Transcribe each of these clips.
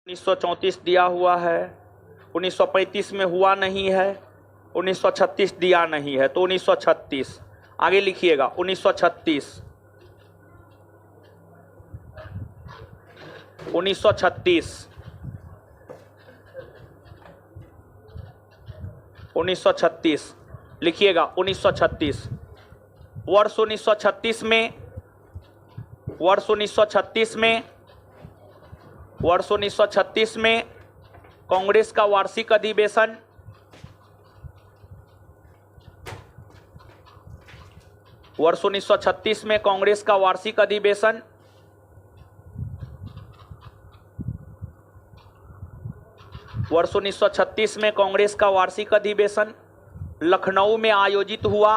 1934 दिया हुआ है, 1935 में हुआ नहीं है, 1936 दिया नहीं है, तो 1936 आगे लिखिएगा। 1936 1936 1936 लिखिएगा। 1936 वर्ष 1936 में वर्ष 1936 में वर्ष 1936 में कांग्रेस का वार्षिक अधिवेशन वर्ष 1936 में कांग्रेस का वार्षिक अधिवेशन वर्ष 1936 में कांग्रेस का वार्षिक अधिवेशन लखनऊ में आयोजित हुआ।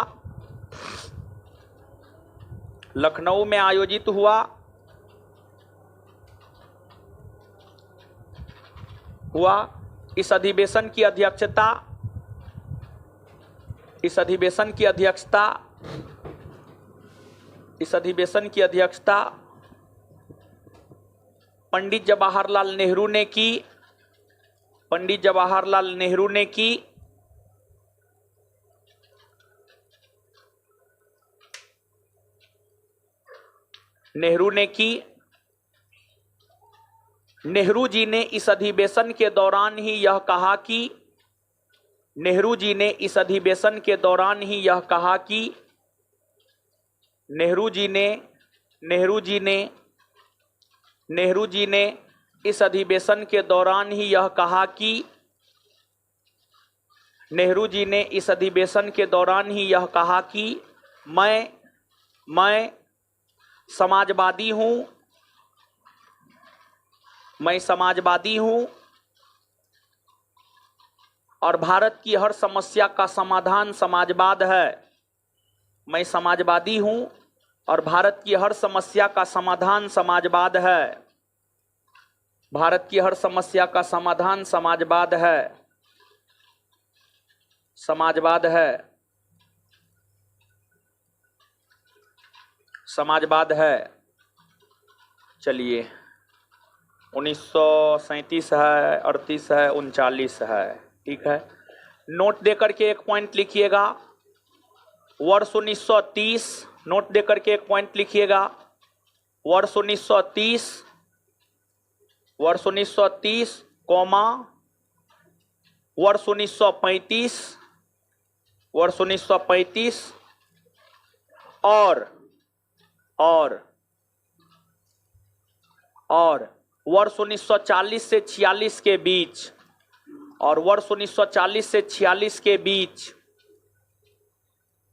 लखनऊ में आयोजित हुआ इस अधिवेशन की अध्यक्षता पंडित जवाहरलाल नेहरू ने की। पंडित जवाहरलाल नेहरू ने की। नेहरू ने की। नेहरू जी ने इस अधिवेशन के दौरान ही यह कहा कि नेहरू जी ने इस अधिवेशन के दौरान ही यह कहा कि नेहरू जी ने इस अधिवेशन के दौरान ही यह कहा कि नेहरू जी ने इस अधिवेशन के दौरान ही यह कहा कि मैं समाजवादी हूं। मैं समाजवादी हूं और भारत की हर समस्या का समाधान समाजवाद है। मैं समाजवादी हूं और भारत की हर समस्या का समाधान समाजवाद है। भारत की हर समस्या का समाधान समाजवाद है। समाजवाद है। समाजवाद है। चलिए 1937 है, 38 है, 39 है। ठीक है, नोट देकर के एक पॉइंट लिखिएगा। वर्ष 1930 नोट देकर के एक पॉइंट लिखिएगा। वर्ष 1930 कॉमा वर्ष 1935 वर्ष 1935 और वर्ष 1940 से 46 के बीच और वर्ष 1940 से 46 के बीच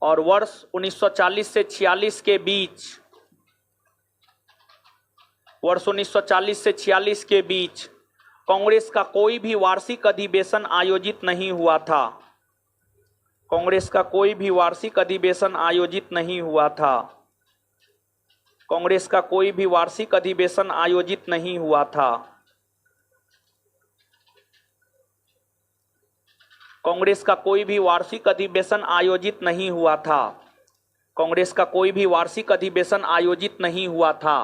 और वर्ष 1940 से 46 के बीच वर्ष 1940 से 46 के बीच कांग्रेस का कोई भी वार्षिक अधिवेशन आयोजित नहीं हुआ था। कांग्रेस का कोई भी वार्षिक अधिवेशन आयोजित नहीं हुआ था। कांग्रेस का कोई भी वार्षिक अधिवेशन आयोजित नहीं हुआ था। कांग्रेस का कोई भी वार्षिक अधिवेशन आयोजित नहीं हुआ था। कांग्रेस का कोई भी वार्षिक अधिवेशन आयोजित नहीं हुआ था।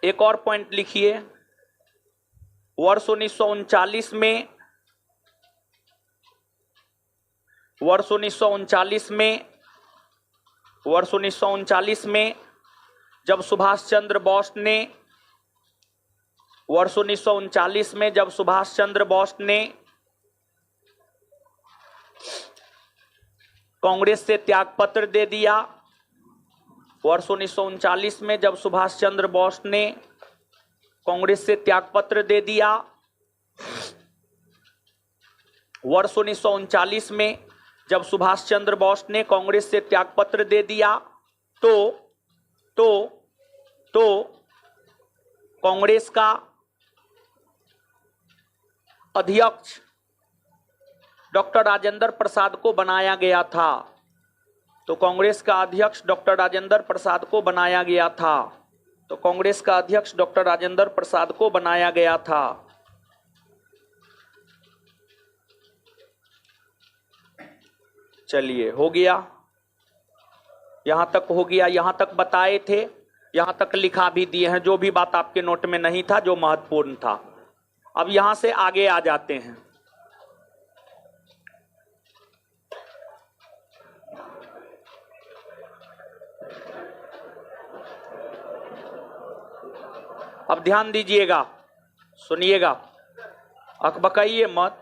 एक और पॉइंट लिखिए। वर्ष 1939 में वर्ष 1939 में जब सुभाष चंद्र बोस ने वर्ष 1939 में जब सुभाष चंद्र बोस ने कांग्रेस से त्यागपत्र दे दिया। वर्ष 1939 में जब सुभाष चंद्र बोस ने कांग्रेस से त्यागपत्र दे दिया। वर्ष 1939 में जब सुभाष चंद्र बोस ने कांग्रेस से त्यागपत्र दे दिया तो कांग्रेस का अध्यक्ष डॉक्टर राजेंद्र प्रसाद को बनाया गया था। तो कांग्रेस का अध्यक्ष डॉक्टर राजेंद्र प्रसाद को बनाया गया था। तो कांग्रेस का अध्यक्ष डॉक्टर राजेंद्र प्रसाद को बनाया गया था। चलिए, हो गया, यहां तक हो गया। यहां तक बताए थे यहां तक लिखा भी दिए हैं, जो भी बात आपके नोट में नहीं था, जो महत्वपूर्ण था। अब यहां से आगे आ जाते हैं। अब ध्यान दीजिएगा, सुनिएगा, अकबकाइए मत।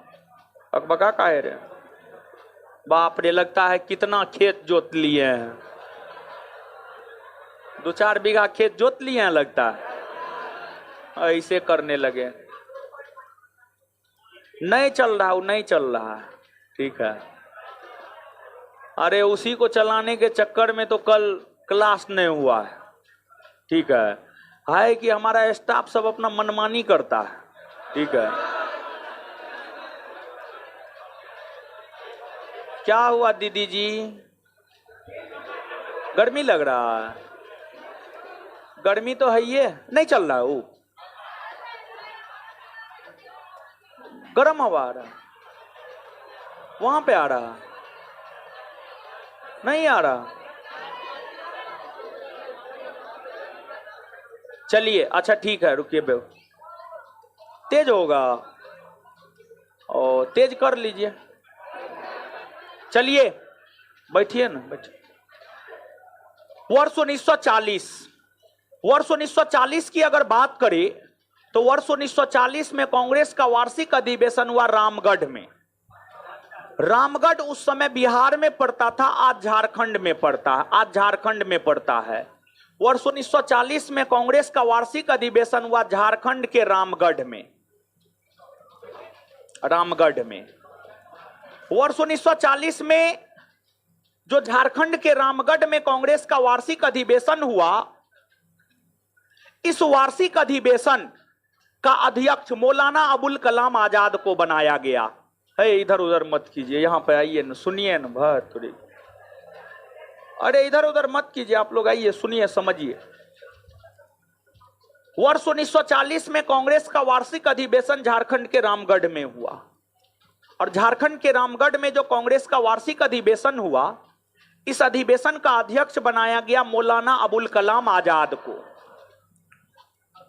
अकबका काहे रे? बाप रे, लगता है कितना खेत जोत लिए हैं, 2-4 बीघा खेत जोत लिए हैं लगता है, ऐसे करने लगे। नहीं चल रहा, वो नहीं चल रहा है, ठीक है। अरे उसी को चलाने के चक्कर में तो कल क्लास नहीं हुआ है, ठीक है कि हमारा स्टाफ सब अपना मनमानी करता है, ठीक है। क्या हुआ दीदी जी? गर्मी लग रहा है? गर्मी तो है, ये नहीं चल रहा है, वो गर्म हवा आ रहा है, वहां पे आ रहा, नहीं आ रहा। चलिए अच्छा ठीक है, रुकिए, तेज होगा और तेज कर लीजिए। चलिए बैठिए ना, बैठिए। वर्ष 1940 की अगर बात करें तो वर्ष 1940 में कांग्रेस का वार्षिक अधिवेशन हुआ रामगढ़ में। रामगढ़ उस समय बिहार में पड़ता था, आज झारखंड में पड़ता है, आज झारखंड में पड़ता है। वर्ष 1940 में कांग्रेस का वार्षिक अधिवेशन हुआ झारखंड के रामगढ़ में, रामगढ़ में। वर्ष 1940 में जो झारखंड के रामगढ़ में कांग्रेस का वार्षिक अधिवेशन हुआ, इस वार्षिक अधिवेशन का अध्यक्ष मौलाना अबुल कलाम आजाद को बनाया गया है। इधर उधर मत कीजिए, यहां पे आइए न, सुनिए न भर। अरे इधर उधर मत कीजिए, आप लोग आइए, सुनिए, समझिए। वर्ष 1940 में कांग्रेस का वार्षिक अधिवेशन झारखंड के रामगढ़ में हुआ, और झारखंड के रामगढ़ में जो कांग्रेस का वार्षिक अधिवेशन हुआ, इस अधिवेशन का अध्यक्ष बनाया गया मौलाना अबुल कलाम आजाद को,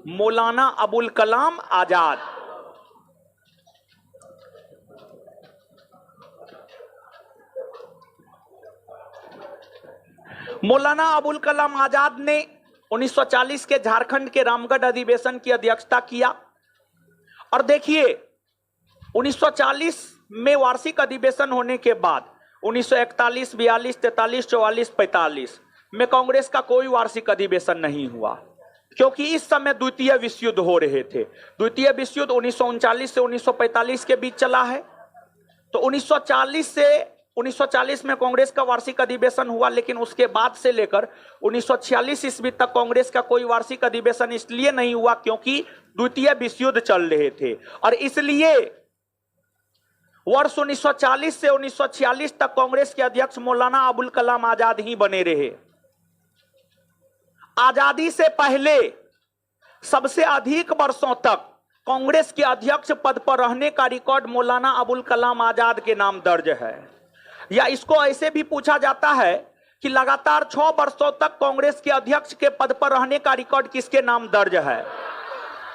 मौलाना अबुल कलाम आजाद। मौलाना अबुल कलाम आजाद ने 1940 के झारखंड के रामगढ़ अधिवेशन की अध्यक्षता किया। और देखिए 1940 में वार्षिक अधिवेशन होने के बाद 1941, 42, 43, 44, 45 में कांग्रेस का कोई वार्षिक अधिवेशन नहीं हुआ, क्योंकि इस समय द्वितीय विश्व युद्ध हो रहे थे। द्वितीय विश्व युद्ध 1939 से 1945 के बीच चला है। तो 1940 में कांग्रेस का वार्षिक अधिवेशन हुआ, लेकिन उसके बाद से लेकर 1946 ईस्वी तक कांग्रेस का कोई वार्षिक अधिवेशन इसलिए नहीं हुआ क्योंकि द्वितीय विश्व युद्ध चल रहे थे। और इसलिए वर्ष 1940 से 1946 तक कांग्रेस के अध्यक्ष मौलाना अबुल कलाम आजाद ही बने रहे। आजादी से पहले सबसे अधिक वर्षों तक कांग्रेस के अध्यक्ष पद पर रहने का रिकॉर्ड मौलाना अबुल कलाम आजाद के नाम दर्ज है। या इसको ऐसे भी पूछा जाता है कि लगातार 6 वर्षों तक कांग्रेस के अध्यक्ष के पद पर रहने का रिकॉर्ड किसके नाम दर्ज है?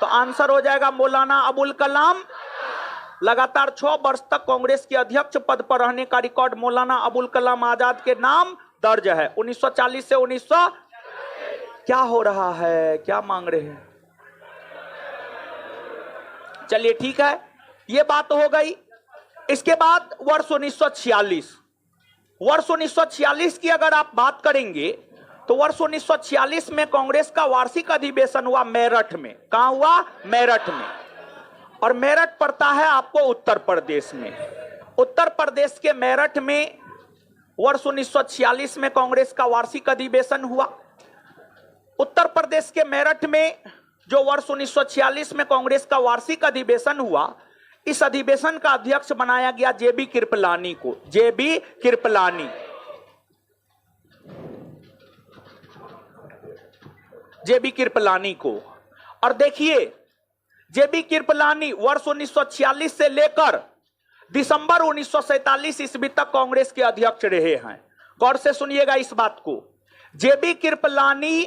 तो आंसर हो जाएगा मौलाना अबुल कलाम। लगातार 6 वर्ष तक कांग्रेस के अध्यक्ष पद पर रहने का रिकॉर्ड मौलाना अबुल कलाम आजाद के नाम दर्ज है। 1940 से 1900 क्या हो रहा है, क्या मांग रहे हैं? चलिए ठीक है, ये बात तो हो गई। इसके बाद वर्ष 1946 की अगर आप बात करेंगे तो वर्ष 1946 में कांग्रेस का वार्षिक अधिवेशन हुआ मेरठ में। कहां हुआ? मेरठ में। और मेरठ पड़ता है आपको उत्तर प्रदेश में। उत्तर प्रदेश के मेरठ में वर्ष 1946 में कांग्रेस का वार्षिक अधिवेशन हुआ। उत्तर प्रदेश के मेरठ में जो वर्ष 1946 में कांग्रेस का वार्षिक अधिवेशन हुआ, इस अधिवेशन का अध्यक्ष बनाया गया जेबी कृपलानी को। जेबी कृपलानी, जेबी कृपलानी को। और देखिए जेबी कृपलानी वर्ष 1946 से लेकर दिसंबर 1947 ईस्वी तक कांग्रेस के अध्यक्ष रहे हैं। गौर से सुनिएगा इस बात को। जेबी कृपलानी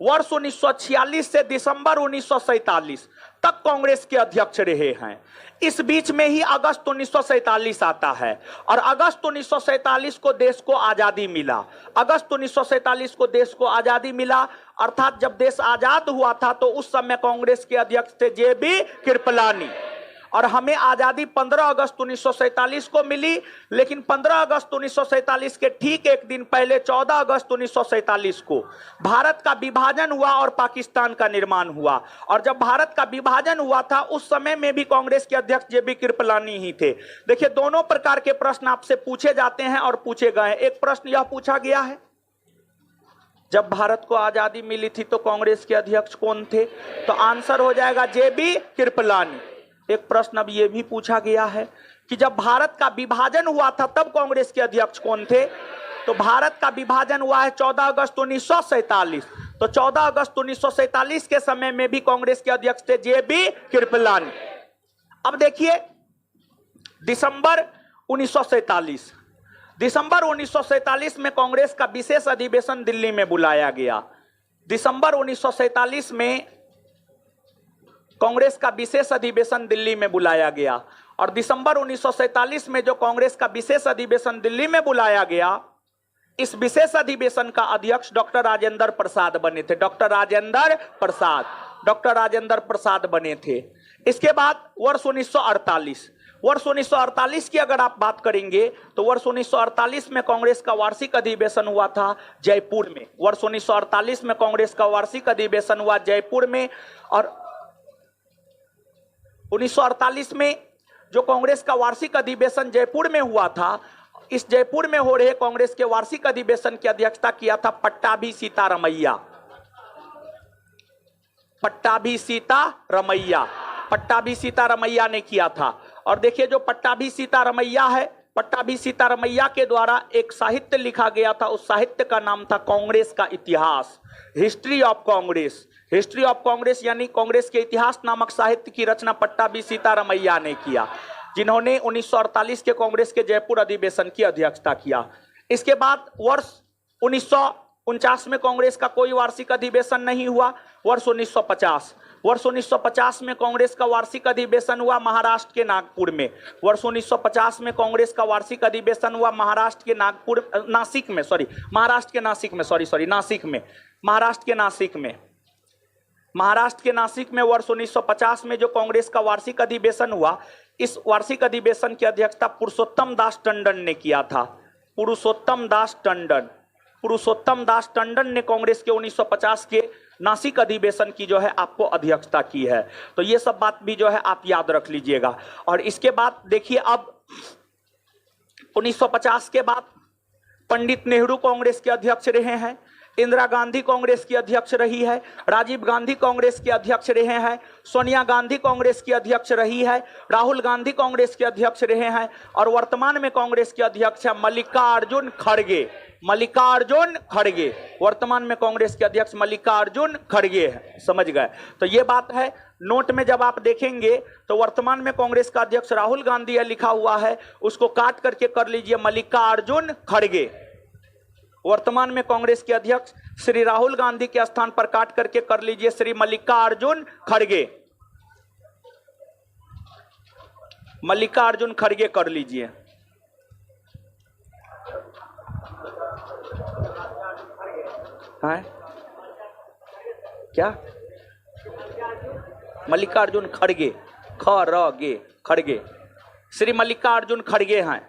वर्ष 1946 से दिसंबर 1947 तक कांग्रेस के अध्यक्ष रहे हैं। इस बीच में ही अगस्त 1947 आता है और अगस्त 1947 को देश को आजादी मिला। अगस्त 1947 को देश को आजादी मिला, अर्थात जब देश आजाद हुआ था तो उस समय कांग्रेस के अध्यक्ष थे जे.बी. कृपलानी और हमें आजादी 15 अगस्त 1947 को मिली। लेकिन 15 अगस्त 1947 के ठीक एक दिन पहले 14 अगस्त 1947 को भारत का विभाजन हुआ और पाकिस्तान का निर्माण हुआ। और जब भारत का विभाजन हुआ था उस समय में भी कांग्रेस के अध्यक्ष जे.बी. कृपलानी ही थे। देखिए, दोनों प्रकार के प्रश्न आपसे पूछे जाते हैं और पूछे गए हैं। एक प्रश्न यह पूछा गया है, जब भारत को आजादी मिली थी तो कांग्रेस के अध्यक्ष कौन थे? तो आंसर हो जाएगा जे.बी. कृपलानी। एक प्रश्न अब यह भी पूछा गया है कि जब भारत का विभाजन हुआ था तब कांग्रेस के अध्यक्ष कौन थे? तो भारत का विभाजन हुआ है 14 अगस्त 1947। तो 14 अगस्त 1947 के समय में भी कांग्रेस के अध्यक्ष थे जे.बी. कृपलानी। अब देखिए, दिसंबर 1947 में कांग्रेस का विशेष अधिवेशन दिल्ली में बुलाया गया। दिसंबर 1947 में कांग्रेस का विशेष अधिवेशन दिल्ली में बुलाया गया और दिसंबर 1947 में जो कांग्रेस का विशेष अधिवेशन दिल्ली में बुलाया गया, इस विशेष अधिवेशन का अध्यक्ष डॉक्टर राजेंद्र प्रसाद बने थे। डॉक्टर राजेंद्र प्रसाद बने थे। इसके बाद वर्ष 1948 की अगर आप बात करेंगे तो वर्ष 1948 में कांग्रेस का वार्षिक अधिवेशन हुआ था जयपुर में। वर्ष 1948 में कांग्रेस का वार्षिक अधिवेशन हुआ जयपुर में और 1948 में जो कांग्रेस का वार्षिक अधिवेशन जयपुर में हुआ था, इस जयपुर में हो रहे कांग्रेस के वार्षिक अधिवेशन की अध्यक्षता किया था पट्टाभी सीतारमैया ने किया था। और देखिए, जो पट्टाभी सीतारमैया के द्वारा एक साहित्य लिखा गया था, उस साहित्य का नाम था कांग्रेस का इतिहास, हिस्ट्री ऑफ कांग्रेस, यानी कांग्रेस के इतिहास नामक साहित्य की रचना पट्टाभी सीतारमैया ने किया, जिन्होंने 1948 के कांग्रेस के जयपुर अधिवेशन की अध्यक्षता किया। इसके बाद वर्ष 1949 में कांग्रेस का कोई वार्षिक अधिवेशन नहीं हुआ। वर्ष 1950 में कांग्रेस का वार्षिक अधिवेशन हुआ महाराष्ट्र के नागपुर में। वर्ष 1950 में कांग्रेस का वार्षिक अधिवेशन हुआ महाराष्ट्र के नासिक में। वर्ष 1950 में जो कांग्रेस का वार्षिक अधिवेशन हुआ, इस वार्षिक अधिवेशन की अध्यक्षता पुरुषोत्तम दास टंडन ने किया था। पुरुषोत्तम दास टंडन ने कांग्रेस के 1950 के नासिक अधिवेशन की जो है आपको अध्यक्षता की है। तो ये सब बात भी जो है आप याद रख लीजिएगा। और इसके बाद देखिए, अब 1950 के बाद पंडित नेहरू कांग्रेस के अध्यक्ष रहे हैं, इंदिरा गांधी कांग्रेस की अध्यक्ष रही है, राजीव गांधी कांग्रेस के अध्यक्ष रहे हैं, सोनिया गांधी कांग्रेस की अध्यक्ष रही है, राहुल गांधी कांग्रेस के अध्यक्ष रहे हैं और वर्तमान में कांग्रेस के अध्यक्ष है मल्लिकार्जुन खड़गे। वर्तमान में कांग्रेस के अध्यक्ष मल्लिकार्जुन खड़गे है। समझ गए? तो ये बात है। नोट में जब आप देखेंगे तो वर्तमान में कांग्रेस का अध्यक्ष राहुल गांधी है लिखा हुआ है, उसको काट करके कर लीजिए मल्लिकार्जुन खड़गे। वर्तमान में कांग्रेस के अध्यक्ष श्री राहुल गांधी के स्थान पर काट करके कर लीजिए श्री मल्लिकार्जुन खड़गे कर लीजिए। हाँ, क्या? मल्लिकार्जुन खड़गे, खड़गे, श्री मल्लिकार्जुन खड़गे हैं।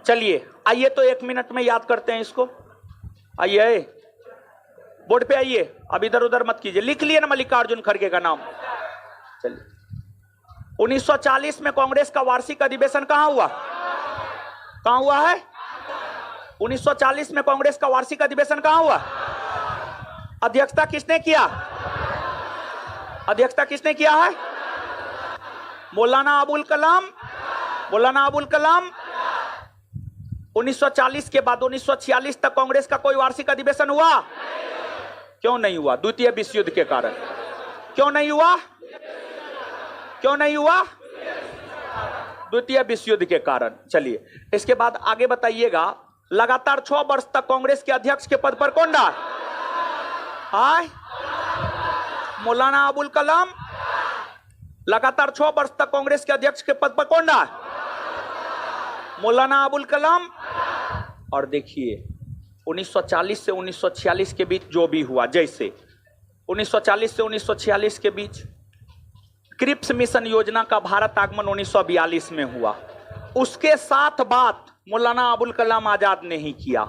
चलिए, आइए तो 1 मिनट में याद करते हैं इसको। आइए, बोर्ड पे आइए, अब इधर उधर मत कीजिए, लिख लिए ना मल्लिकार्जुन खड़गे का नाम। चलिए, 1940 में कांग्रेस का वार्षिक अधिवेशन कहां हुआ है? 1940 में कांग्रेस का वार्षिक अधिवेशन कहां हुआ? अध्यक्षता किसने किया है? मौलाना अबुल कलाम। 1940 के बाद 1946 तक कांग्रेस का कोई वार्षिक अधिवेशन हुआ? क्यों नहीं हुआ? द्वितीय विश्व युद्ध के कारण। क्यों नहीं हुआ? द्वितीय विश्व युद्ध के कारण। चलिए, इसके बाद आगे बताइएगा, लगातार 6 वर्ष तक कांग्रेस के अध्यक्ष के पद पर कौन रहा? आय मौलाना अबुल कलाम लगातार 6 वर्ष तक कांग्रेस के अध्यक्ष के पद पर कौन रहा? मौलाना अबुल कलाम। और देखिए 1940 से 1946 के बीच जो भी हुआ, जैसे 1940 से 1946 के बीच क्रिप्स मिशन योजना का भारत आगमन 1942 में हुआ, उसके साथ बात मौलाना अबुल कलाम आजाद ने ही किया।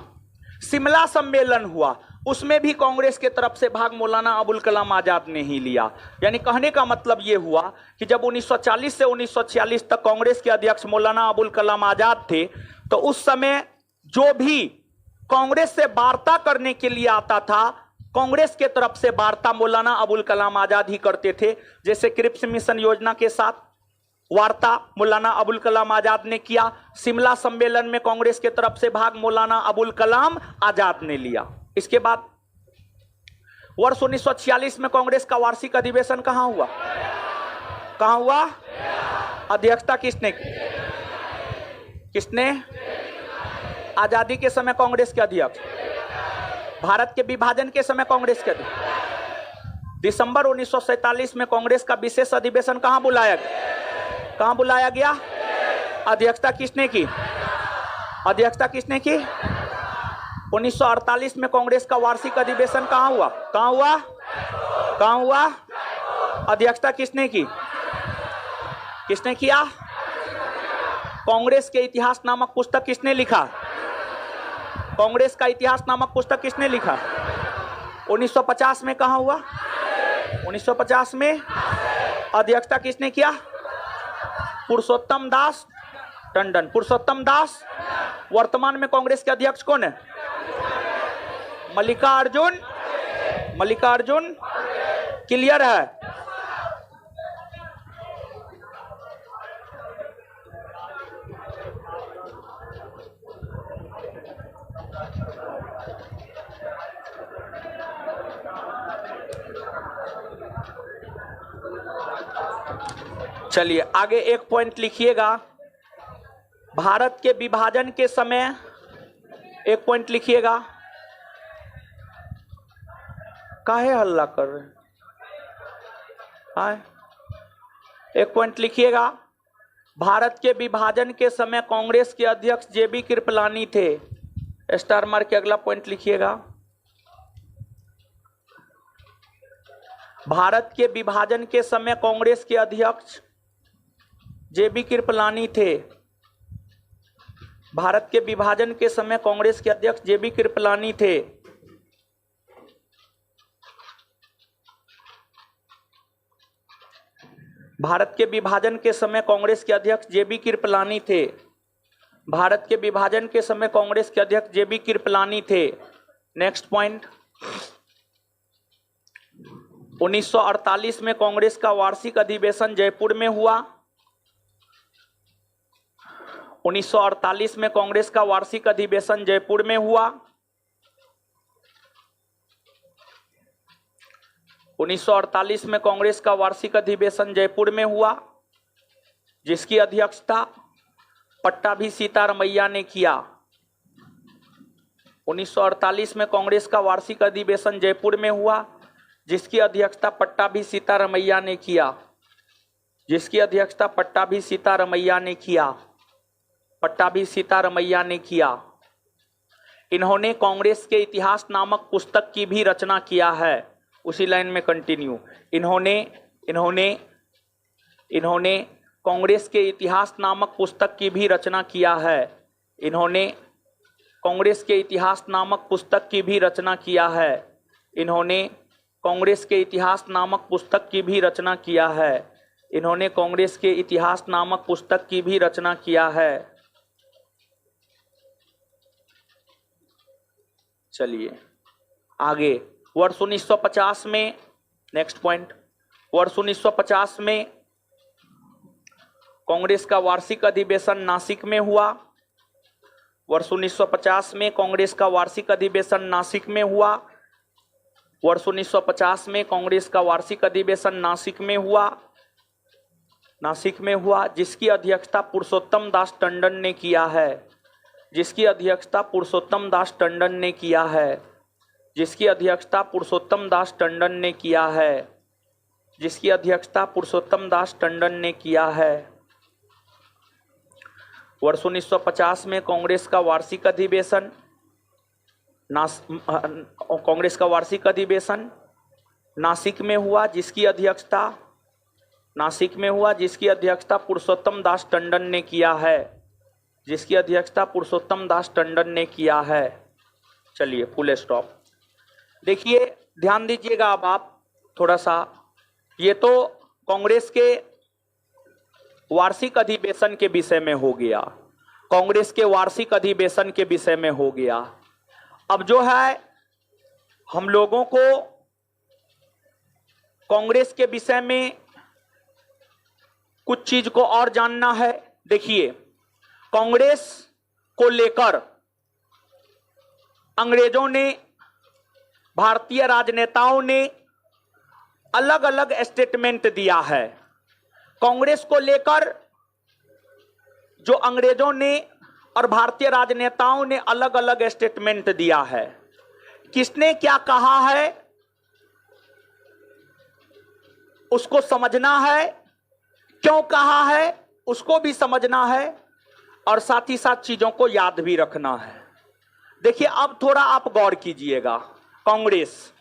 शिमला सम्मेलन हुआ, उसमें भी कांग्रेस के तरफ से भाग मौलाना अबुल कलाम आजाद ने ही लिया। यानी कहने का मतलब यह हुआ कि जब 1940 से 1946 तक कांग्रेस के अध्यक्ष मौलाना अबुल कलाम आजाद थे, तो उस समय जो भी कांग्रेस से वार्ता करने के लिए आता था, कांग्रेस के तरफ से वार्ता मौलाना अबुल कलाम आजाद ही करते थे। जैसे क्रिप्स मिशन योजना के साथ वार्ता मौलाना अबुल कलाम आजाद ने किया, शिमला सम्मेलन में कांग्रेस के तरफ से भाग मौलाना अबुल कलाम आजाद ने लिया। इसके बाद वर्ष 1946 में कांग्रेस का वार्षिक अधिवेशन कहां हुआ? कहां हुआ? अध्यक्षता किसने की? किसने? आजादी के समय कांग्रेस के अध्यक्ष, भारत के विभाजन के समय कांग्रेस के अध्यक्ष। दिसंबर 1947 में कांग्रेस का विशेष अधिवेशन कहां बुलाया गया? कहां बुलाया गया? अध्यक्षता किसने की? अध्यक्षता किसने की? 1948 में कांग्रेस का वार्षिक अधिवेशन कहां हुआ? कहां हुआ? कहां हुआ? अध्यक्षता किसने की? किसने किया? कांग्रेस के इतिहास नामक पुस्तक किसने लिखा? कांग्रेस का इतिहास नामक पुस्तक किसने लिखा? 1950 में कहां हुआ? 1950 में अध्यक्षता किसने किया? पुरुषोत्तम दास टंडन। पुरुषोत्तम दास वर्तमान में कांग्रेस के अध्यक्ष कौन है? मल्लिकार्जुन। मल्लिकार्जुन क्लियर है? चलिए आगे एक पॉइंट लिखिएगा। भारत के विभाजन के समय एक पॉइंट लिखिएगा। काहे हल्ला कर रहे हैं? एक पॉइंट लिखिएगा। भारत के विभाजन के समय कांग्रेस के अध्यक्ष जेबी कृपलानी थे। स्टार मार्क के अगला पॉइंट लिखिएगा। भारत के विभाजन के समय कांग्रेस के अध्यक्ष जेबी कृपलानी थे। भारत के विभाजन के समय कांग्रेस के अध्यक्ष जेबी कृपलानी थे। भारत के विभाजन के समय कांग्रेस के अध्यक्ष जेबी कृपलानी थे। भारत के विभाजन के समय कांग्रेस के अध्यक्ष जेबी कृपलानी थे। नेक्स्ट पॉइंट, 1948 में कांग्रेस का वार्षिक अधिवेशन जयपुर में हुआ। 1948 में कांग्रेस का वार्षिक अधिवेशन जयपुर में हुआ। 1948 में कांग्रेस का वार्षिक अधिवेशन जयपुर में हुआ, जिसकी अध्यक्षता पट्टाभी सीतारमैया ने किया। 1948 में कांग्रेस का वार्षिक अधिवेशन जयपुर में हुआ, जिसकी अध्यक्षता पट्टाभी सीतारमैया ने किया। जिसकी अध्यक्षता पट्टाभी सीतारमैया ने किया। पट्टाभी सीतारमैया ने किया। इन्होंने कांग्रेस के इतिहास नामक पुस्तक की भी रचना किया है। उसी लाइन में कंटिन्यू, इन्होंने कांग्रेस के इतिहास नामक पुस्तक की भी रचना किया है। इन्होंने कांग्रेस के इतिहास नामक पुस्तक की भी रचना किया है। इन्होंने कांग्रेस के इतिहास नामक पुस्तक की भी रचना किया है। इन्होंने कांग्रेस के इतिहास नामक पुस्तक की भी रचना किया है। चलिए आगे, वर्ष 1950 में, नेक्स्ट पॉइंट, वर्ष 1950 में कांग्रेस का वार्षिक अधिवेशन नासिक में हुआ। वर्ष 1950 में कांग्रेस का वार्षिक अधिवेशन नासिक में हुआ। वर्ष 1950 में कांग्रेस का वार्षिक अधिवेशन नासिक में हुआ, जिसकी अध्यक्षता पुरुषोत्तम दास टंडन ने किया है। जिसकी अध्यक्षता पुरुषोत्तम दास टंडन ने किया है। जिसकी अध्यक्षता पुरुषोत्तम दास टंडन ने किया है, जिसकी अध्यक्षता पुरुषोत्तम दास टंडन ने किया है। वर्ष 1950 में कांग्रेस का वार्षिक अधिवेशन नासिक में हुआ, जिसकी अध्यक्षता पुरुषोत्तम दास टंडन ने किया है, जिसकी अध्यक्षता पुरुषोत्तम दास टंडन ने किया है। चलिए फुल स्टॉप। देखिए ध्यान दीजिएगा अब आप थोड़ा सा, ये तो कांग्रेस के वार्षिक अधिवेशन के विषय में हो गया, कांग्रेस के वार्षिक अधिवेशन के विषय में हो गया। अब जो है हम लोगों को कांग्रेस के विषय में कुछ चीज को और जानना है। देखिए कांग्रेस को लेकर अंग्रेजों ने, भारतीय राजनेताओं ने अलग अलग स्टेटमेंट दिया है। कांग्रेस को लेकर जो अंग्रेजों ने और भारतीय राजनेताओं ने अलग अलग स्टेटमेंट दिया है, किसने क्या कहा है उसको समझना है, क्यों कहा है उसको भी समझना है, और साथ ही साथ चीजों को याद भी रखना है। देखिए अब थोड़ा आप गौर कीजिएगा। कांग्रेस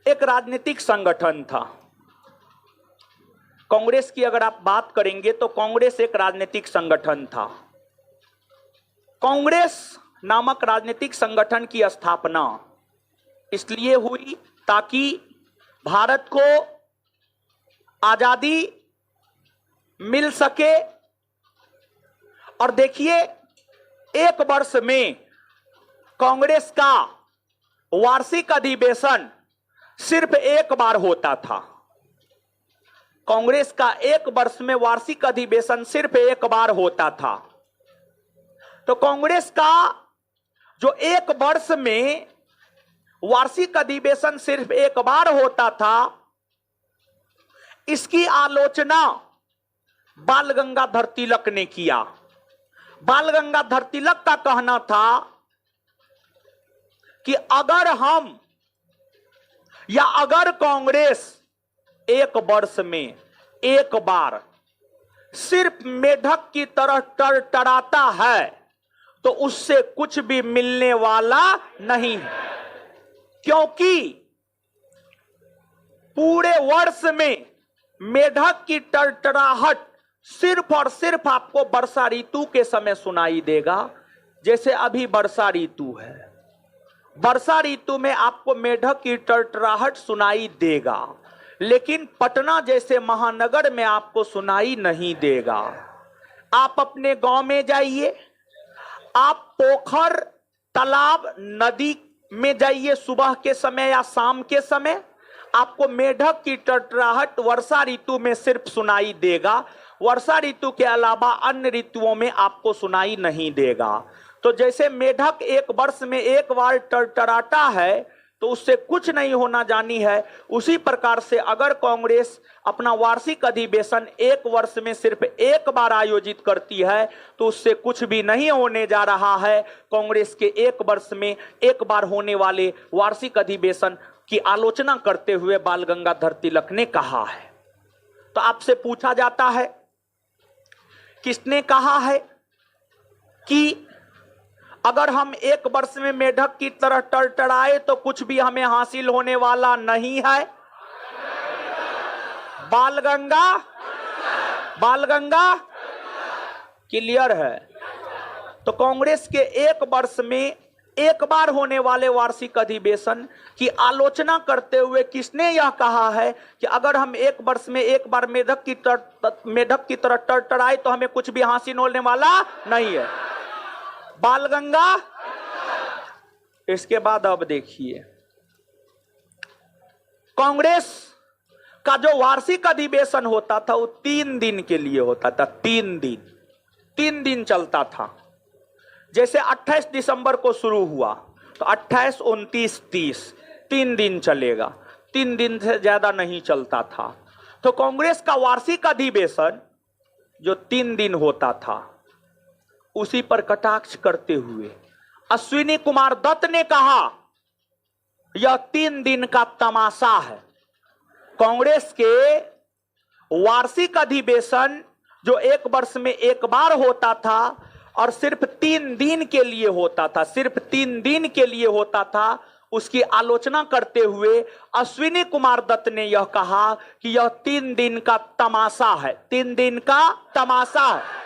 एक राजनीतिक संगठन था। कांग्रेस की अगर आप बात करेंगे तो कांग्रेस एक राजनीतिक संगठन था। कांग्रेस नामक राजनीतिक संगठन की स्थापना इसलिए हुई ताकि भारत को आजादी मिल सके। और देखिए एक वर्ष में कांग्रेस का वार्षिक अधिवेशन सिर्फ एक बार होता था। कांग्रेस का एक वर्ष में वार्षिक अधिवेशन सिर्फ एक बार होता था। तो कांग्रेस का जो एक वर्ष में वार्षिक अधिवेशन सिर्फ एक बार होता था, इसकी आलोचना बाल गंगाधर तिलक ने किया। बाल गंगाधर तिलक का कहना था कि अगर कांग्रेस एक वर्ष में एक बार सिर्फ मेढक की तरह टरटराता है तो उससे कुछ भी मिलने वाला नहीं है, क्योंकि पूरे वर्ष में मेढक की टरटराहट सिर्फ और सिर्फ आपको वर्षा ऋतु के समय सुनाई देगा। जैसे अभी वर्षा ऋतु है, वर्षा ऋतु में आपको मेढक की टरटराहट सुनाई देगा, लेकिन पटना जैसे महानगर में आपको सुनाई नहीं देगा। आप अपने गांव में जाइए, आप पोखर, तालाब, नदी में जाइए सुबह के समय या शाम के समय, आपको मेढक की टरटराहट वर्षा ऋतु में सिर्फ सुनाई देगा। वर्षा ऋतु के अलावा अन्य ऋतुओं में आपको सुनाई नहीं देगा। तो जैसे मेढक एक वर्ष में एक बार टरटराता है तो उससे कुछ नहीं होना जानी है, उसी प्रकार से अगर कांग्रेस अपना वार्षिक अधिवेशन एक वर्ष में सिर्फ एक बार आयोजित करती है तो उससे कुछ भी नहीं होने जा रहा है। कांग्रेस के एक वर्ष में एक बार होने वाले वार्षिक अधिवेशन की आलोचना करते हुए बाल गंगाधर तिलक ने कहा है। तो आपसे पूछा जाता है किसने कहा है कि अगर हम एक वर्ष में मेढक की तरह टरटराए तो कुछ भी हमें हासिल होने वाला नहीं है? बाल गंगा क्लियर है। तो कांग्रेस के एक वर्ष में एक बार होने वाले वार्षिक अधिवेशन की आलोचना करते हुए किसने यह कहा है कि अगर हम एक वर्ष में एक बार मेढक की तरह टरटराए तो हमें कुछ भी हासिल होने वाला नहीं है? बाल गंगा। इसके बाद अब देखिए कांग्रेस का जो वार्षिक अधिवेशन होता था वो 3 दिन के लिए होता था। 3 दिन चलता था। जैसे 28 दिसंबर को शुरू हुआ तो 28, 29, 30 3 दिन चलेगा। 3 दिन से ज्यादा नहीं चलता था। तो कांग्रेस का वार्षिक अधिवेशन जो 3 दिन होता था उसी पर कटाक्ष करते हुए अश्विनी कुमार दत्त ने कहा, यह 3 दिन का तमाशा है। कांग्रेस के वार्षिक अधिवेशन जो 1 वर्ष में 1 बार होता था और सिर्फ 3 दिन के लिए होता था, सिर्फ 3 दिन के लिए होता था, उसकी आलोचना करते हुए अश्विनी कुमार दत्त ने यह कहा कि यह 3 दिन का तमाशा है, 3 दिन का तमाशा है।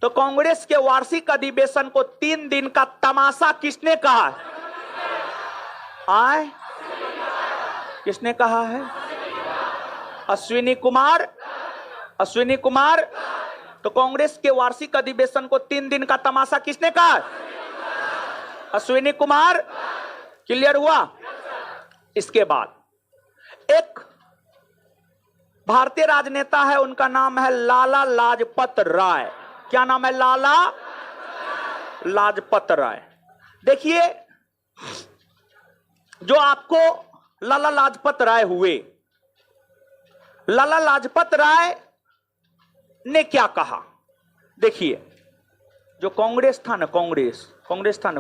तो कांग्रेस के वार्षिक अधिवेशन को 3 दिन का तमाशा किसने कहा है? आए, किसने कहा है? अश्विनी कुमार। अश्विनी कुमार। तो कांग्रेस के वार्षिक अधिवेशन को 3 दिन का तमाशा किसने कहा है? अश्विनी कुमार। क्लियर हुआ? इसके बाद एक भारतीय राजनेता है, उनका नाम है लाला लाजपत राय। क्या नाम है? लाला लाजपत राय। देखिए, जो आपको लाला लाजपत राय हुए, लाला लाजपत राय ने क्या कहा? देखिए, जो कांग्रेस था ना, कांग्रेस था ना,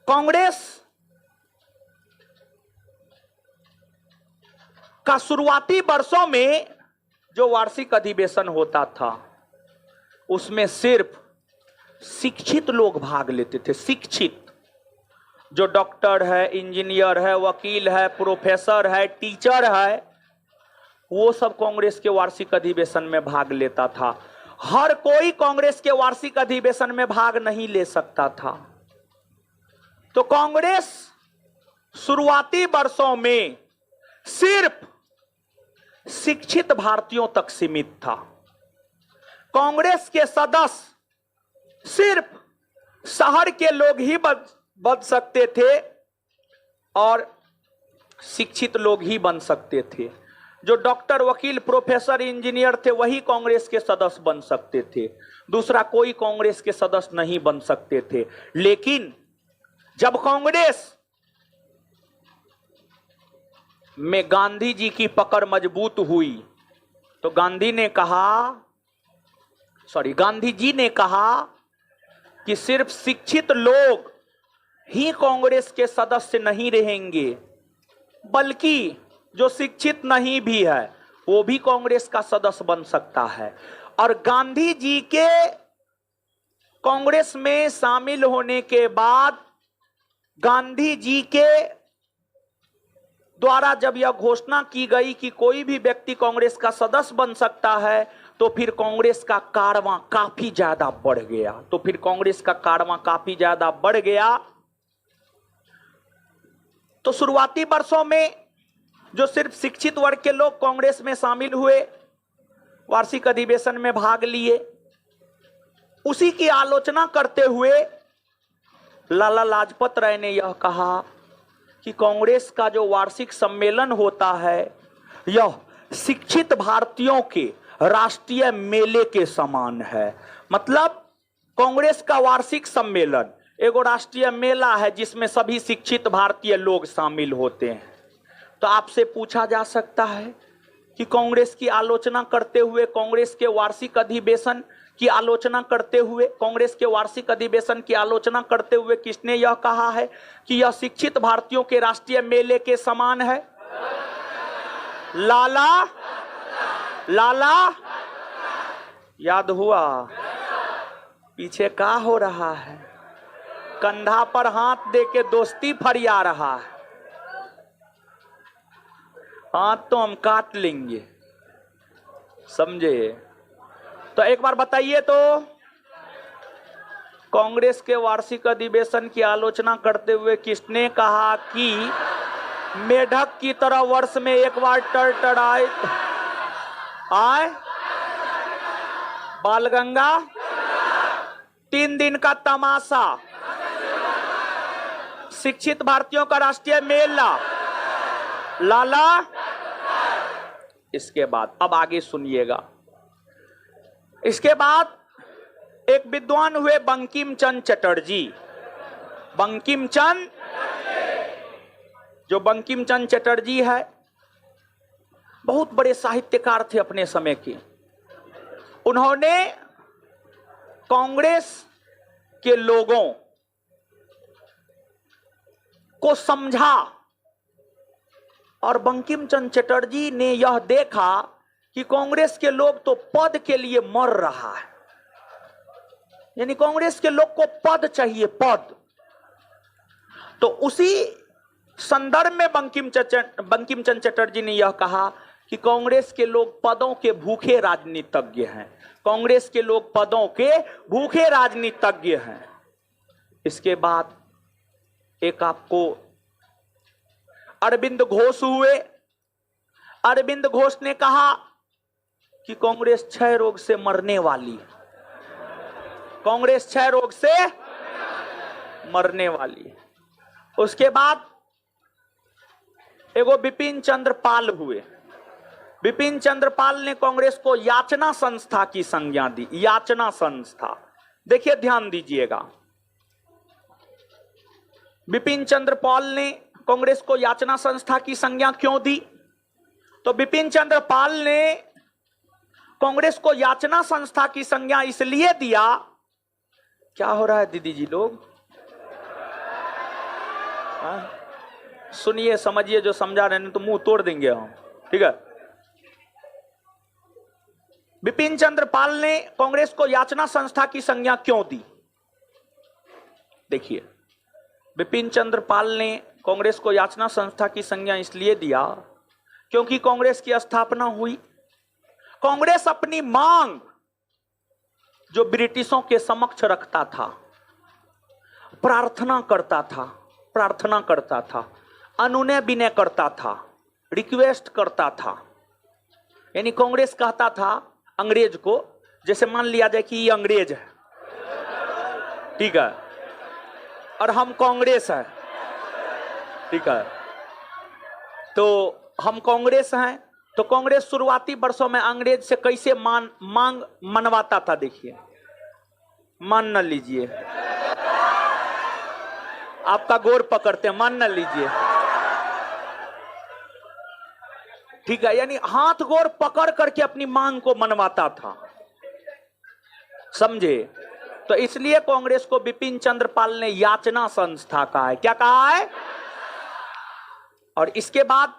कांग्रेस का शुरुआती वर्षों में जो वार्षिक अधिवेशन होता था उसमें सिर्फ शिक्षित लोग भाग लेते थे। शिक्षित, जो डॉक्टर है, इंजीनियर है, वकील है, प्रोफेसर है, टीचर है, वो सब कांग्रेस के वार्षिक अधिवेशन में भाग लेता था। हर कोई कांग्रेस के वार्षिक अधिवेशन में भाग नहीं ले सकता था। तो कांग्रेस शुरुआती वर्षों में सिर्फ शिक्षित भारतीयों तक सीमित था। कांग्रेस के सदस्य सिर्फ शहर के लोग ही बन सकते थे और शिक्षित लोग ही बन सकते थे। जो डॉक्टर, वकील, प्रोफेसर, इंजीनियर थे वही कांग्रेस के सदस्य बन सकते थे, दूसरा कोई कांग्रेस के सदस्य नहीं बन सकते थे। लेकिन जब कांग्रेस में गांधी जी की पकड़ मजबूत हुई तो गांधी जी ने कहा कि सिर्फ शिक्षित लोग ही कांग्रेस के सदस्य नहीं रहेंगे, बल्कि जो शिक्षित नहीं भी है वो भी कांग्रेस का सदस्य बन सकता है। और गांधी जी के कांग्रेस में शामिल होने के बाद गांधी जी के द्वारा जब यह घोषणा की गई कि कोई भी व्यक्ति कांग्रेस का सदस्य बन सकता है, तो फिर कांग्रेस का कारवां काफी ज्यादा बढ़ गया। तो शुरुआती वर्षों में जो सिर्फ शिक्षित वर्ग के लोग कांग्रेस में शामिल हुए, वार्षिक अधिवेशन में भाग लिए, उसी की आलोचना करते हुए लाला लाजपत राय ने यह कहा कि कांग्रेस का जो वार्षिक सम्मेलन होता है यह शिक्षित भारतीयों के राष्ट्रीय मेले के समान है। मतलब कांग्रेस का वार्षिक सम्मेलन एगो राष्ट्रीय मेला है जिसमें सभी शिक्षित भारतीय लोग शामिल होते हैं। तो आपसे पूछा जा सकता है कि कांग्रेस की आलोचना करते हुए, कांग्रेस के वार्षिक अधिवेशन की आलोचना करते हुए, कांग्रेस के वार्षिक अधिवेशन की आलोचना करते हुए किसने यह कहा है कि यह शिक्षित भारतीयों के राष्ट्रीय मेले के समान है? लाला याद हुआ? पीछे क्या हो रहा है? कंधा पर हाथ दे के दोस्ती फरिया रहा है। हाथ तो हम काट लेंगे, समझे? तो एक बार बताइए तो, कांग्रेस के वार्षिक अधिवेशन की आलोचना करते हुए किसने कहा कि मेढक की तरह वर्ष में एक बार टरटराए आए? बालगंगा। 3 दिन का तमाशा, शिक्षित भारतीयों का राष्ट्रीय मेला, लाला। इसके बाद अब आगे सुनिएगा। इसके बाद एक विद्वान हुए बंकिम चंद्र चटर्जी। बंकिम चंद्र, जो बंकिम चंद्र चटर्जी है, बहुत बड़े साहित्यकार थे अपने समय के। उन्होंने कांग्रेस के लोगों को समझा और बंकिम चंद्र चटर्जी ने यह देखा कि कांग्रेस के लोग तो पद के लिए मर रहा है, यानी कांग्रेस के लोग को पद चाहिए, पद। तो उसी संदर्भ में बंकिम चंद्र चटर्जी ने यह कहा कि कांग्रेस के लोग पदों के भूखे राजनीतिज्ञ हैं, कांग्रेस के लोग पदों के भूखे राजनीतिज्ञ हैं। इसके बाद एक आपको अरविंद घोष हुए। अरविंद घोष ने कहा कि कांग्रेस क्षय रोग से मरने वाली है, कांग्रेस क्षय रोग से मरने वाली है। उसके बाद एगो बिपिन चंद्र पाल हुए। बिपिन चंद्र पाल ने कांग्रेस को याचना संस्था की संज्ञा दी, याचना संस्था। देखिए ध्यान दीजिएगा, बिपिन चंद्र पाल ने कांग्रेस को याचना संस्था की संज्ञा क्यों दी? तो बिपिन चंद्र पाल ने कांग्रेस को याचना संस्था की संज्ञा इसलिए दिया। क्या हो रहा है दीदी जी लोग? सुनिए, समझिए, जो समझा रहे हैं तो मुंह तोड़ देंगे हम, ठीक है। बिपिन चंद्र पाल ने कांग्रेस को याचना संस्था की संज्ञा क्यों दी? देखिए, बिपिन चंद्र पाल ने कांग्रेस को याचना संस्था की संज्ञा इसलिए दिया क्योंकि कांग्रेस की स्थापना हुई। कांग्रेस अपनी मांग जो ब्रिटिशों के समक्ष रखता था, प्रार्थना करता था, अनुनय विनय करता था, रिक्वेस्ट करता था। यानी कांग्रेस कहता था अंग्रेज को, जैसे मान लिया जाए कि ये अंग्रेज है, ठीक है, और हम कांग्रेस है, ठीक है, तो हम कांग्रेस हैं, तो कांग्रेस शुरुआती वर्षों में अंग्रेज से कैसे मांग मनवाता था? देखिए, मान न लीजिए, आपका गोर पकड़ते हैं, मान न लीजिए, ठीक है। यानी हाथ गोर पकड़ करके अपनी मांग को मनवाता था, समझे? तो इसलिए कांग्रेस को बिपिन चंद्र पाल ने याचना संस्था कहा है। क्या कहा है? और इसके बाद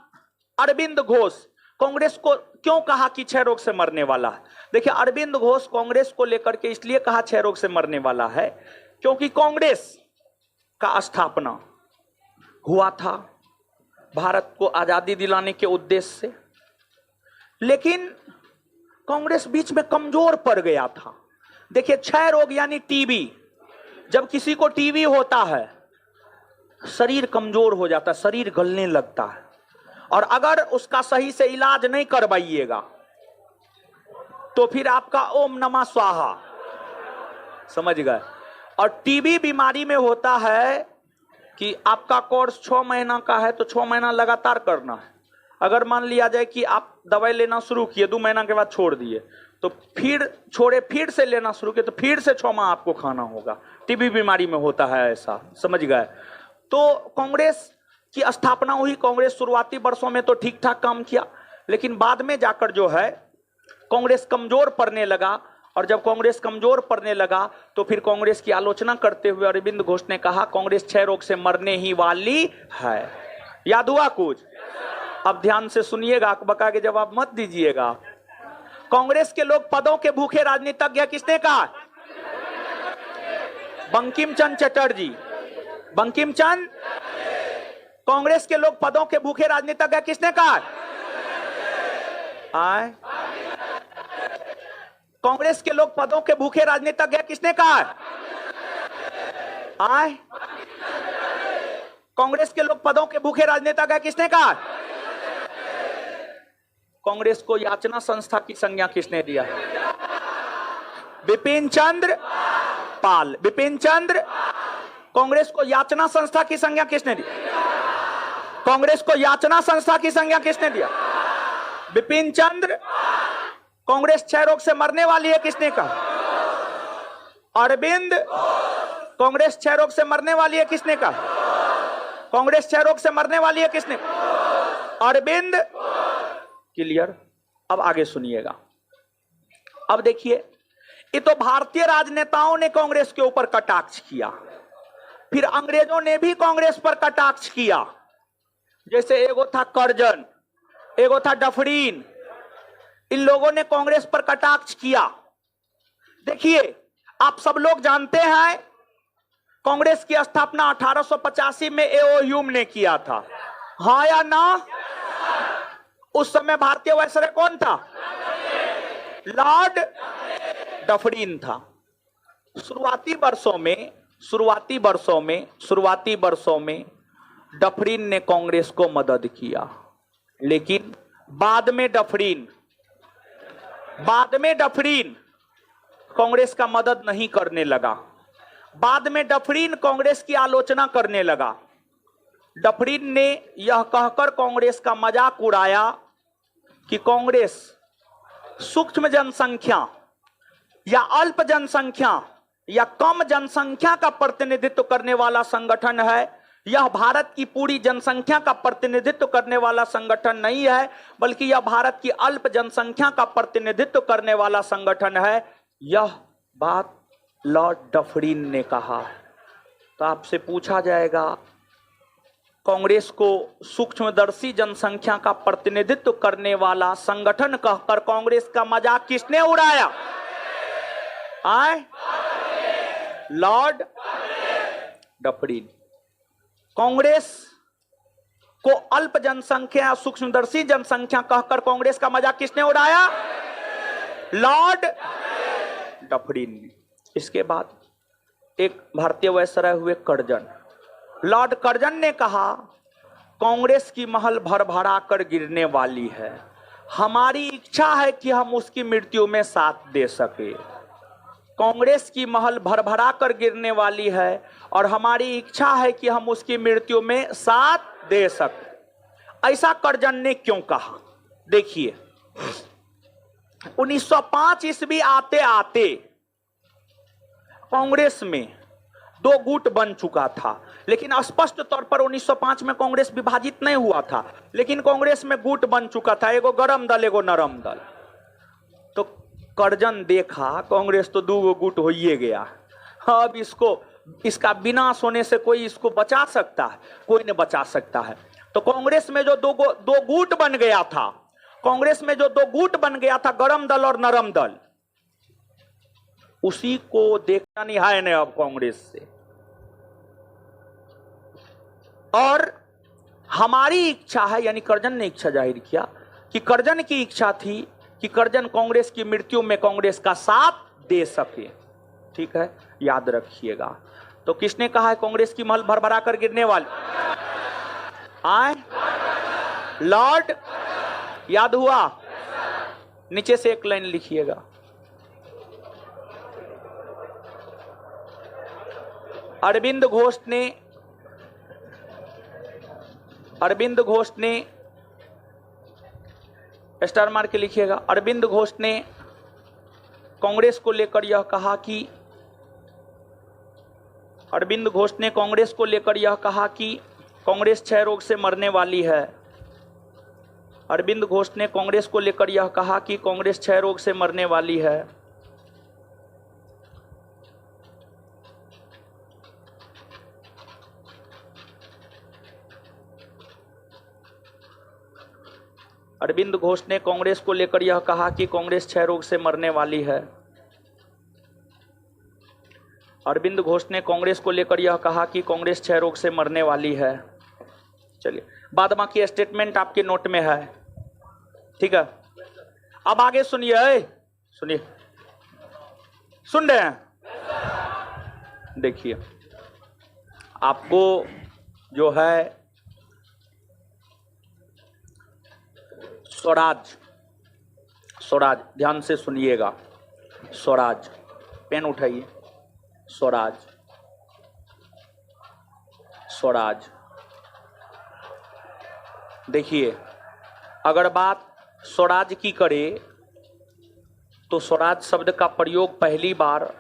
अरविंद घोष कांग्रेस को क्यों कहा कि क्षय रोग से मरने वाला है? देखिए, अरविंद घोष कांग्रेस को लेकर के इसलिए कहा क्षय रोग से मरने वाला है क्योंकि कांग्रेस का स्थापना हुआ था भारत को आजादी दिलाने के उद्देश्य से, लेकिन कांग्रेस बीच में कमजोर पड़ गया था। देखिए, क्षय रोग यानी टीबी, जब किसी को टीबी होता है शरीर कमजोर हो जाता है, शरीर गलने लगता है, और अगर उसका सही से इलाज नहीं करवाइएगा तो फिर आपका ओम नमः स्वाहा, समझ गए? और टीबी बीमारी में होता है कि आपका कोर्स 6 महीना का है तो 6 महीना लगातार करना है। अगर मान लिया जाए कि आप दवाई लेना शुरू किए, 2 महीना के बाद छोड़ दिए, तो फिर से लेना शुरू किए तो फिर से 6 माह आपको खाना होगा। टीबी बीमारी में होता है ऐसा, समझ गए? तो कांग्रेस की स्थापना हुई। कांग्रेस शुरुआती वर्षों में तो ठीक ठाक काम किया, लेकिन बाद में जाकर जो है कांग्रेस कमजोर पड़ने लगा, और जब कांग्रेस कमजोर पड़ने लगा तो फिर कांग्रेस की आलोचना करते हुए अरविंद घोष ने कहा कांग्रेस क्षय रोग से मरने ही वाली है। याद हुआ कुछ? अब ध्यान से सुनिएगा, अकबका के जवाब मत दीजिएगा। कांग्रेस के लोग पदों के भूखे राजनीतिज्ञ किसने कहा? बंकिम चंद्र चटर्जी। बंकिम चंद्र। कांग्रेस के लोग पदों के भूखे राजनीतिज्ञ किसने कहा? आए कांग्रेस के लोग पदों के भूखे राजनीतिज्ञ किसने कहा? आए कांग्रेस के लोग पदों के भूखे राजनीतिज्ञ किसने कहा? कांग्रेस को याचना संस्था की संज्ञा किसने दिया? बिपिन चंद्र पाल। बिपिन चंद्र। कांग्रेस को याचना संस्था की संज्ञा किसने दी? कांग्रेस को याचना संस्था की संज्ञा किसने दिया? बिपिन चंद्र। कांग्रेस क्षय रोग से मरने वाली है किसने कहा? अरविंद। कांग्रेस क्षय रोग से मरने वाली है किसने कहा? कांग्रेस क्षय रोग से मरने वाली है किसने? अरविंद। क्लियर? अब आगे सुनिएगा। अब देखिए, ये तो भारतीय राजनेताओं ने कांग्रेस के ऊपर कटाक्ष किया, फिर अंग्रेजों ने भी कांग्रेस पर कटाक्ष किया। जैसे एगो था कर्जन, एगो था डफरीन, इन लोगों ने कांग्रेस पर कटाक्ष किया। देखिए, आप सब लोग जानते हैं कांग्रेस की स्थापना 1885 में ए.ओ. ह्यूम ने किया था, हाँ या ना? उस समय भारतीय वायसराय कौन था? लॉर्ड डफरीन था। शुरुआती वर्षों में डफरीन ने कांग्रेस को मदद किया, लेकिन बाद में डफरीन कांग्रेस का मदद नहीं करने लगा। बाद में डफरीन कांग्रेस की आलोचना करने लगा। डफरीन ने यह कहकर कांग्रेस का मजाक उड़ाया कि कांग्रेस सूक्ष्म जनसंख्या या अल्प जनसंख्या या कम जनसंख्या का प्रतिनिधित्व करने वाला संगठन है, यह भारत की पूरी जनसंख्या का प्रतिनिधित्व करने वाला संगठन नहीं है, बल्कि यह भारत की अल्प जनसंख्या का प्रतिनिधित्व करने वाला संगठन है। यह बात लॉर्ड डफरीन ने कहा। तो आपसे पूछा जाएगा, कांग्रेस को सूक्ष्मदर्शी जनसंख्या का प्रतिनिधित्व करने वाला संगठन कहकर कांग्रेस का मजाक किसने उड़ाया? Lord Dufferin. कांग्रेस को अल्प जनसंख्या, सूक्ष्मदर्शी जनसंख्या कहकर कांग्रेस का मजाक किसने उड़ाया? लॉर्ड डफरीन ने। इसके बाद एक भारतीय वायसराय हुए कर्जन। लॉर्ड कर्जन ने कहा, कांग्रेस की महल भरभरा कर गिरने वाली है, हमारी इच्छा है कि हम उसकी मृत्यु में साथ दे सके। कांग्रेस की महल भरभरा कर गिरने वाली है और हमारी इच्छा है कि हम उसकी मृत्यु में साथ दे सके। ऐसा कर्जन ने क्यों कहा? देखिए, 1905 ईस्वी आते आते कांग्रेस में दो गुट बन चुका था, लेकिन स्पष्ट तौर पर 1905 में कांग्रेस विभाजित नहीं हुआ था, लेकिन कांग्रेस में गुट बन चुका था, एगो गरम दल एगो नरम दल। तो कर्जन देखा कांग्रेस तो दो गुट हो ही गया, अब इसका विनाश होने से कोई इसको बचा सकता है? कोई नहीं बचा सकता है। तो कांग्रेस में जो दो गुट बन गया था, गरम दल और नरम दल, उसी को देखना नहीं है ने अब कांग्रेस से। और हमारी इच्छा है, यानी कर्जन ने इच्छा जाहिर किया कि कर्जन की इच्छा थी कि कर्जन कांग्रेस की मृत्यु में कांग्रेस का साथ दे सके। ठीक है, याद रखिएगा। तो किसने कहा है कांग्रेस की महल भरभरा कर गिरने वाली? लॉर्ड, याद हुआ? नीचे से एक लाइन लिखिएगा। अरविंद घोष ने स्टार मार के लिखिएगा। अरविंद घोष ने कांग्रेस को लेकर यह कहा कि कांग्रेस क्षय रोग से मरने वाली है। अरविंद घोष ने कांग्रेस को लेकर यह कहा कि कांग्रेस क्षय रोग से मरने वाली है। अरविंद घोष ने कांग्रेस को लेकर यह कहा कि कांग्रेस क्षय रोग से मरने वाली है। अरविंद घोष ने कांग्रेस को लेकर यह कहा कि कांग्रेस क्षय रोग से मरने वाली है। चलिए, बाद बाकी स्टेटमेंट आपके नोट में है। ठीक है, अब आगे सुनिए। सुन रहे हैं? देखिए, आपको जो है स्वराज, ध्यान से सुनिएगा। स्वराज, पेन उठाइए। स्वराज, देखिए, अगर बात स्वराज की करे तो स्वराज शब्द का प्रयोग पहली बार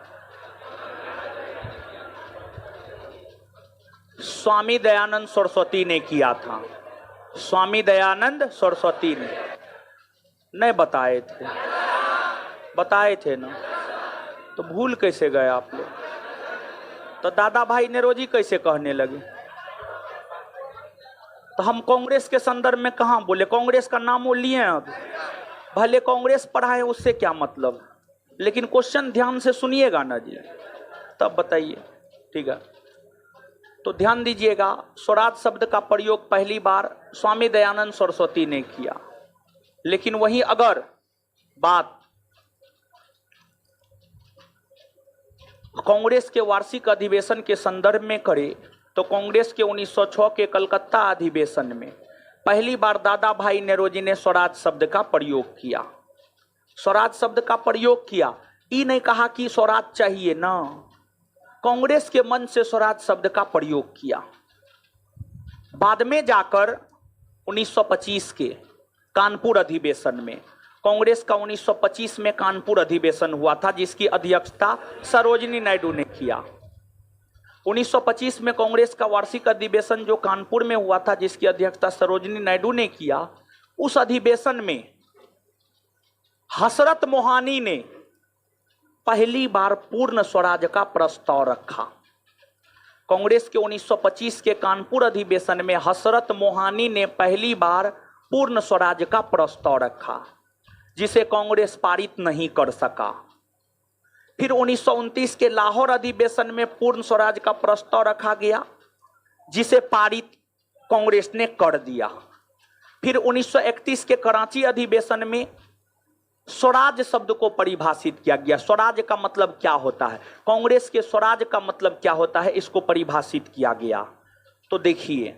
स्वामी दयानंद सरस्वती ने किया था। स्वामी दयानंद सरस्वती ने नहीं बताए थे ना? तो भूल कैसे गए आप लोग? तो दादा भाई नेरोजी कैसे कहने लगे? तो हम कांग्रेस के संदर्भ में कहां बोले? कांग्रेस का नाम वो लिए हैं, अब भले कांग्रेस पढ़ाए, उससे क्या मतलब? लेकिन क्वेश्चन ध्यान से सुनिएगा ना जी, तब बताइए। ठीक है, तो ध्यान दीजिएगा। स्वराज शब्द का प्रयोग पहली बार स्वामी दयानंद सरस्वती ने किया। लेकिन वहीं अगर बात कांग्रेस के वार्षिक अधिवेशन के संदर्भ में करें तो कांग्रेस के 1906 के कलकत्ता अधिवेशन में पहली बार दादा भाई नेरोजी ने स्वराज शब्द का प्रयोग किया। स्वराज शब्द का प्रयोग किया, ये नहीं कहा कि स्वराज चाहिए ना, कांग्रेस के मन से स्वराज शब्द का प्रयोग किया। बाद में जाकर 1925 के कानपुर अधिवेशन में, कांग्रेस का 1925 में कानपुर अधिवेशन हुआ था जिसकी अध्यक्षता सरोजिनी नायडू ने किया। 1925 में कांग्रेस का वार्षिक अधिवेशन जो कानपुर में हुआ था जिसकी अध्यक्षता सरोजिनी नायडू ने किया, उस अधिवेशन में हसरत मोहानी ने पहली बार पूर्ण स्वराज का प्रस्ताव रखा। कांग्रेस के 1925 के कानपुर अधिवेशन में हसरत मोहानी ने पहली बार पूर्ण स्वराज का प्रस्ताव रखा, जिसे कांग्रेस पारित नहीं कर सका। फिर 1929 के लाहौर अधिवेशन में पूर्ण स्वराज का प्रस्ताव रखा गया, जिसे पारित कांग्रेस ने कर दिया। फिर 1931 के कराची अधिवेशन में स्वराज शब्द को परिभाषित किया गया। स्वराज का मतलब क्या होता है, कांग्रेस के स्वराज का मतलब क्या होता है, इसको परिभाषित किया गया। तो देखिए,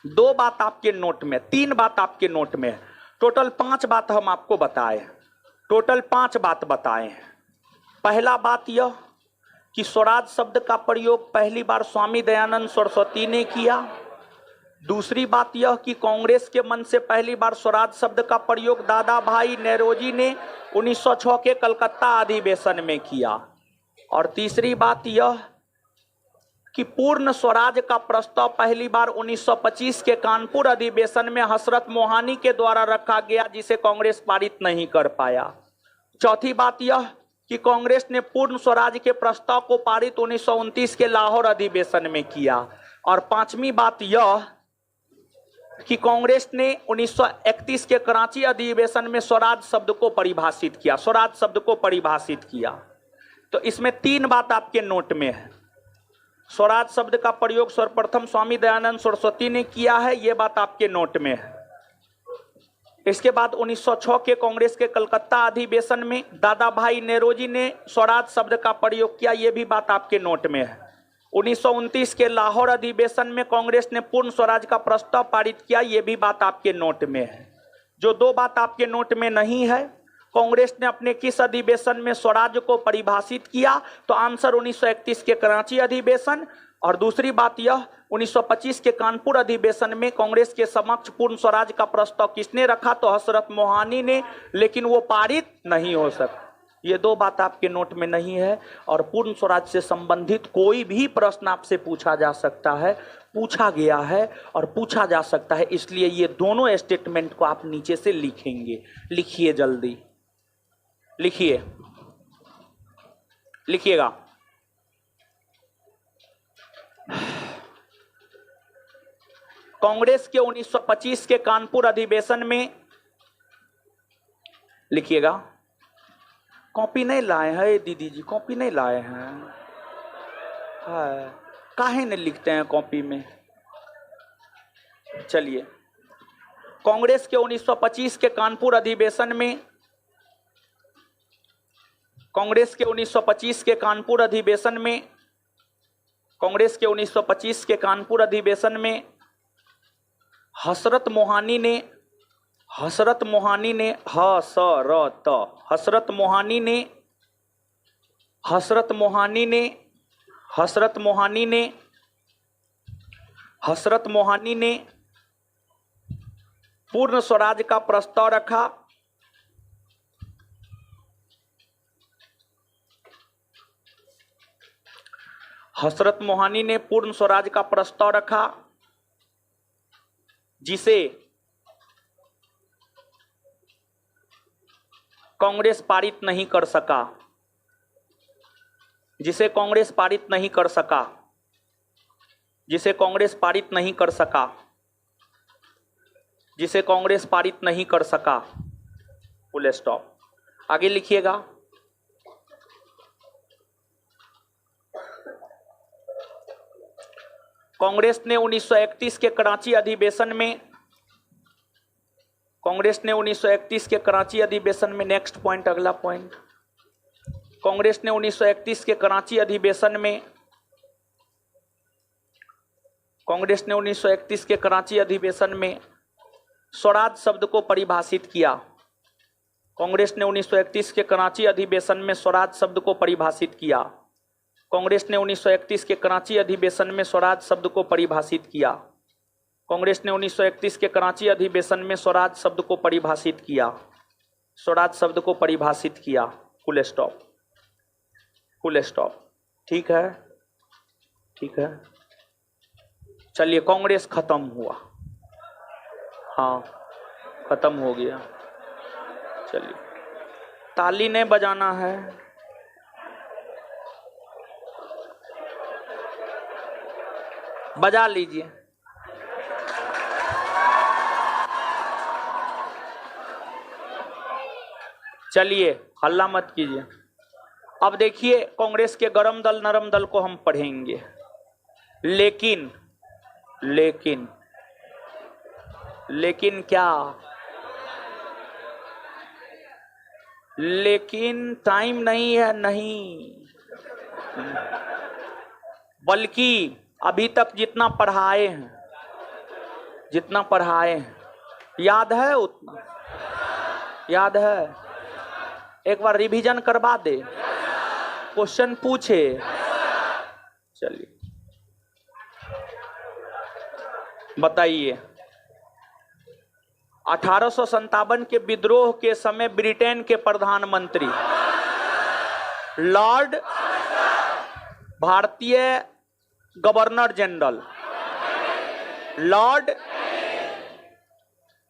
दो बात आपके नोट में, तीन बात आपके नोट में, टोटल 5 बात हम आपको बताए, टोटल 5 बात बताए हैं। पहला बात यह कि स्वराज शब्द का प्रयोग पहली बार स्वामी दयानंद सरस्वती ने किया। दूसरी बात यह कि कांग्रेस के मन से पहली बार स्वराज शब्द का प्रयोग दादा भाई नेरोजी ने 1906 के कलकत्ता अधिवेशन में किया। और तीसरी बात यह कि पूर्ण स्वराज का प्रस्ताव पहली बार 1925 के कानपुर अधिवेशन में हसरत मोहानी के द्वारा रखा गया, जिसे कांग्रेस पारित नहीं कर पाया। चौथी बात यह कि कांग्रेस ने पूर्ण स्वराज के प्रस्ताव को पारित 1929 के लाहौर अधिवेशन में किया। और पांचवी बात यह कि कांग्रेस ने 1931 के कराची अधिवेशन में स्वराज शब्द को परिभाषित किया, स्वराज शब्द को परिभाषित किया। तो इसमें 3 बात आपके नोट में है। स्वराज शब्द का प्रयोग सर्वप्रथम स्वामी दयानंद सरस्वती ने किया है, यह बात आपके नोट में है। इसके बाद 1906 के कांग्रेस के कलकत्ता अधिवेशन में दादा भाई नेरोजी ने स्वराज शब्द का प्रयोग किया, यह भी बात आपके नोट में है। 1929 के लाहौर अधिवेशन में कांग्रेस ने पूर्ण स्वराज का प्रस्ताव पारित किया, यह भी बात आपके नोट में है। जो 2 बात आपके नोट में नहीं है, कांग्रेस ने अपने किस अधिवेशन में स्वराज को परिभाषित किया, तो आंसर 1931 के कराची अधिवेशन। और दूसरी बात यह 1925 के कानपुर अधिवेशन में कांग्रेस के समक्ष पूर्ण स्वराज का प्रस्ताव किसने रखा, तो हसरत मोहानी ने, लेकिन वो पारित नहीं हो सका। ये 2 बात आपके नोट में नहीं है। और पूर्ण स्वराज से संबंधित कोई भी प्रश्न आपसे पूछा जा सकता है, पूछा गया है और पूछा जा सकता है, इसलिए ये दोनों स्टेटमेंट को आप नीचे से लिखेंगे। लिखिए, जल्दी लिखिए, लिखिएगा। कांग्रेस के 1925 के कानपुर अधिवेशन में, लिखिएगा। कॉपी नहीं लाए हैं दीदी जी, कॉपी नहीं लाए हैं, काहे नहीं लिखते हैं कॉपी में? चलिए, कांग्रेस के 1925 के कानपुर अधिवेशन में, कांग्रेस के 1925 के कानपुर अधिवेशन में, कांग्रेस के 1925 के कानपुर अधिवेशन में हसरत मोहानी ने, हसरत मोहानी ने, हसरत, हसरत मोहानी ने, हसरत मोहानी ने, हसरत मोहानी ने, हसरत मोहानी ने पूर्ण स्वराज का प्रस्ताव रखा। हसरत मोहानी ने पूर्ण स्वराज का प्रस्ताव रखा, जिसे कांग्रेस पारित नहीं कर सका। जिसे कांग्रेस पारित नहीं कर सका, जिसे कांग्रेस पारित नहीं कर सका, जिसे कांग्रेस पारित नहीं कर सका। Full stop. आगे लिखिएगा। कांग्रेस ने 1931 के कराची अधिवेशन में, कांग्रेस ने 1931 के कराची अधिवेशन में, नेक्स्ट पॉइंट, अगला पॉइंट, कांग्रेस ने 1931 के कराची अधिवेशन में, कांग्रेस ने 1931 के कराची अधिवेशन में स्वराज शब्द को परिभाषित किया। कांग्रेस ने 1931 के कराची अधिवेशन में स्वराज शब्द को परिभाषित किया। कांग्रेस ने 1931 के कराची अधिवेशन में स्वराज शब्द को परिभाषित किया। कांग्रेस ने 1931 के कराची अधिवेशन में स्वराज शब्द को परिभाषित किया। स्वराज शब्द को परिभाषित किया। Full stop. Full stop. ठीक है, ठीक है। चलिए, कांग्रेस खत्म हुआ। हाँ, खत्म हो गया। चलिए, ताली नहीं बजाना है। बजा लीजिए। चलिए, हल्ला मत कीजिए। अब देखिए, कांग्रेस के गरम दल नरम दल को हम पढ़ेंगे, लेकिन लेकिन लेकिन क्या, लेकिन टाइम नहीं है, नहीं, बल्कि अभी तक जितना पढ़ाए हैं, जितना पढ़ाए हैं, याद है उतना? याद है? एक बार रिवीजन करवा दे, क्वेश्चन पूछे। चलिए, बताइए। 1857 के विद्रोह के समय ब्रिटेन के प्रधानमंत्री लॉर्ड, भारतीय गवर्नर जनरल लॉर्ड,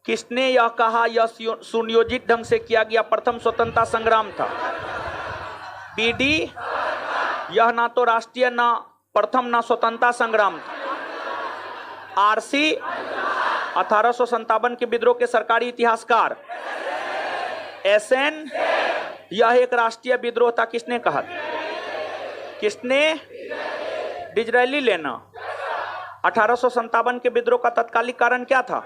किसने यह कहा, यह सुनियोजित ढंग से किया गया प्रथम स्वतंत्रता संग्राम था? बीडी, यह ना तो राष्ट्रीय, ना प्रथम, ना स्वतंत्रता संग्राम था। आरसी, 1857 के विद्रोह के सरकारी इतिहासकार। एसएन, यह एक राष्ट्रीय विद्रोह था। किसने कहा? किसने? डिजरायली लेना। 1857 के विद्रोह का तत्कालिक कारण क्या था?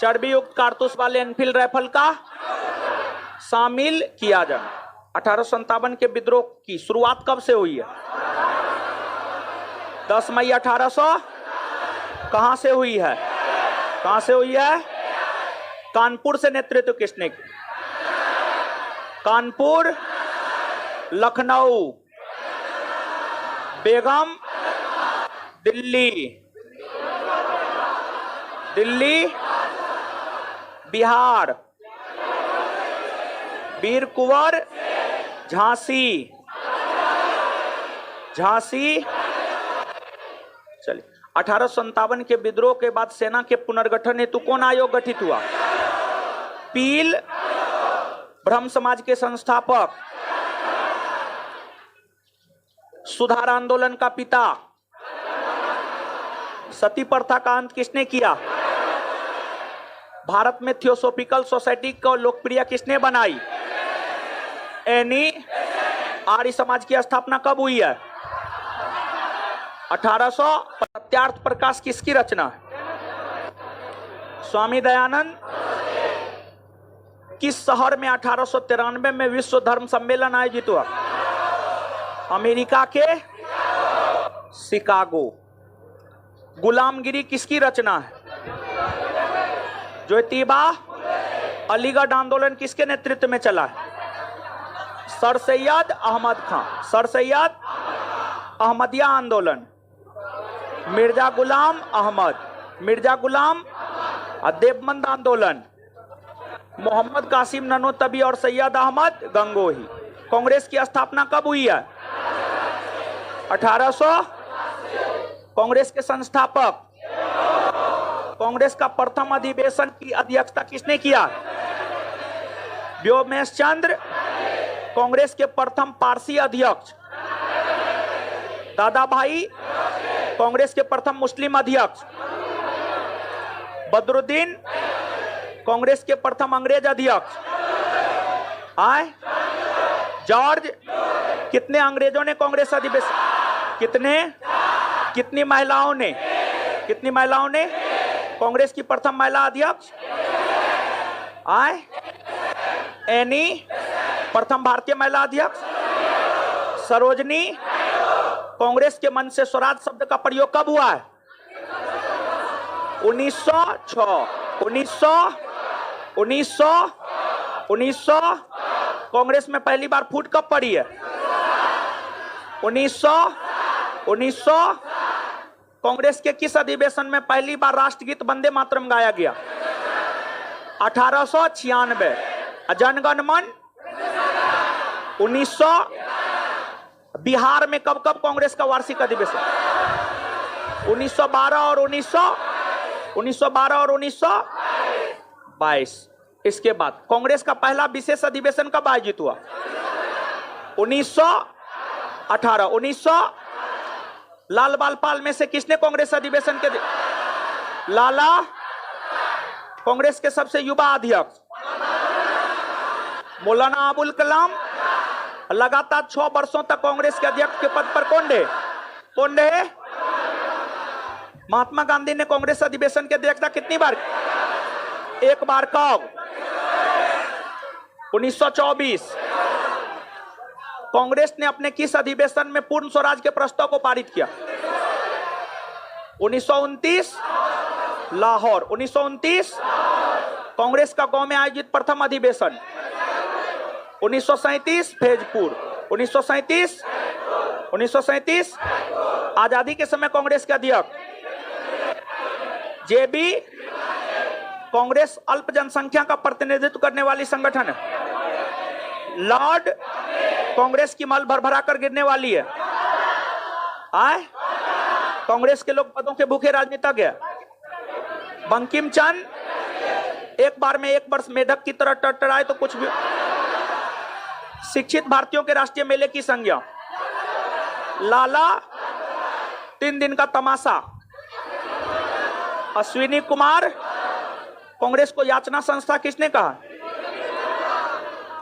चर्बी युक्त कारतूस वाले एनफील्ड राइफल का शामिल किया जाना। 1857 के विद्रोह की शुरुआत कब से हुई है? 10 मई 1800। कहां से हुई है? कहां से हुई है? कानपुर से नेतृत्व किसने किया? कानपुर, लखनऊ, बेगम, दिल्ली, दिल्ली, बिहार, वीर कुंवर, झांसी, झांसी। चलिए, 1857 के विद्रोह के बाद सेना के पुनर्गठन हेतु कौन आयोग गठित हुआ? पील, ब्रह्म समाज के संस्थापक, सुधार आंदोलन का पिता। सती प्रथा का अंत किसने किया? भारत में थियोसोफिकल सोसाइटी को लोकप्रिय किसने बनाई? एनी। आर्य समाज की स्थापना कब हुई है? 1800। प्रत्यार्थ प्रकाश किसकी रचना है? स्वामी दयानंद। किस शहर में 1893 में विश्व धर्म सम्मेलन आयोजित हुआ? अमेरिका के शिकागो। गुलामगिरी किसकी रचना है? ज्योतिबा। अलीगढ़ आंदोलन किसके नेतृत्व में चला है? सर सैयद अहमद खान। सर सैयद अहमदिया आंदोलन, मिर्जा गुलाम अहमद, मिर्जा गुलाम देवबंद आंदोलन, मोहम्मद कासिम ननोतबी और सैयद अहमद गंगोही। कांग्रेस की स्थापना कब हुई है? 1800। कांग्रेस के संस्थापक। कांग्रेस का प्रथम अधिवेशन की अध्यक्षता किसने किया? व्योमेश चंद्र। कांग्रेस के प्रथम पारसी अध्यक्ष? दादा भाई? कांग्रेस के प्रथम मुस्लिम अध्यक्ष? बदरुद्दीन? कांग्रेस के प्रथम अंग्रेज अध्यक्ष? आए? जॉर्ज? कितने अंग्रेजों ने कांग्रेस अधिवेशन? कितने? कितनी महिलाओं ने? कितनी महिलाओं ने? कांग्रेस की प्रथम महिला अध्यक्ष? आए? एनी? प्रथम भारतीय महिला अध्यक्ष? सरोजनी? कांग्रेस के मन से स्वराज शब्द का प्रयोग कब हुआ है? 1906। 1900 कांग्रेस में पहली बार फूट कब पड़ी है? 1900 कांग्रेस के किस अधिवेशन में पहली बार राष्ट्रगीत वंदे मातरम गाया गया? 1896। जनगण मन? 1900। बिहार में कब कब कांग्रेस का वार्षिक अधिवेशन? 1912 और 1922। इसके बाद कांग्रेस का पहला विशेष अधिवेशन कब आयोजित हुआ? 1918। 1900। लाल बाल पाल में से किसने कांग्रेस अधिवेशन के लाला? कांग्रेस के सबसे युवा अध्यक्ष? मौलाना अबुल कलाम। लगातार 6 वर्षों तक कांग्रेस के अध्यक्ष के पद पर कौन रहे? महात्मा गांधी ने कांग्रेस अधिवेशन की अध्यक्षता कितनी बार? एक बार। कब? 1924। कांग्रेस ने अपने किस अधिवेशन में पूर्ण स्वराज के प्रस्ताव को पारित किया? 1929 लाहौर। 1929 कांग्रेस का गांव में आयोजित प्रथम अधिवेशन? 1937 फैजपुर। 1937 आजादी के समय कांग्रेस के अध्यक्ष? जेबी। कांग्रेस अल्प जनसंख्या का प्रतिनिधित्व करने वाली संगठन है? लॉर्ड। कांग्रेस की मल भरभरा कर गिरने वाली है? आए? कांग्रेस के लोग पदों के भूखे राजनीतिज्ञ है? बंकिम चंद्र? एक बार में 1 वर्ष मेढक की तरह टरटराए तो कुछ भी। शिक्षित भारतीयों के राष्ट्रीय मेले की संज्ञा? लाला। 3 दिन का तमाशा? अश्विनी कुमार। कांग्रेस को याचना संस्था किसने कहा?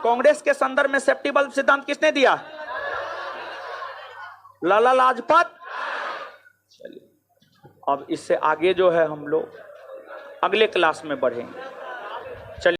कांग्रेस के संदर्भ में सेफ्टी बल्ब सिद्धांत किसने दिया? लाला लाजपत। चलिए अब इससे आगे जो है हम लोग अगले क्लास में बढ़ेंगे।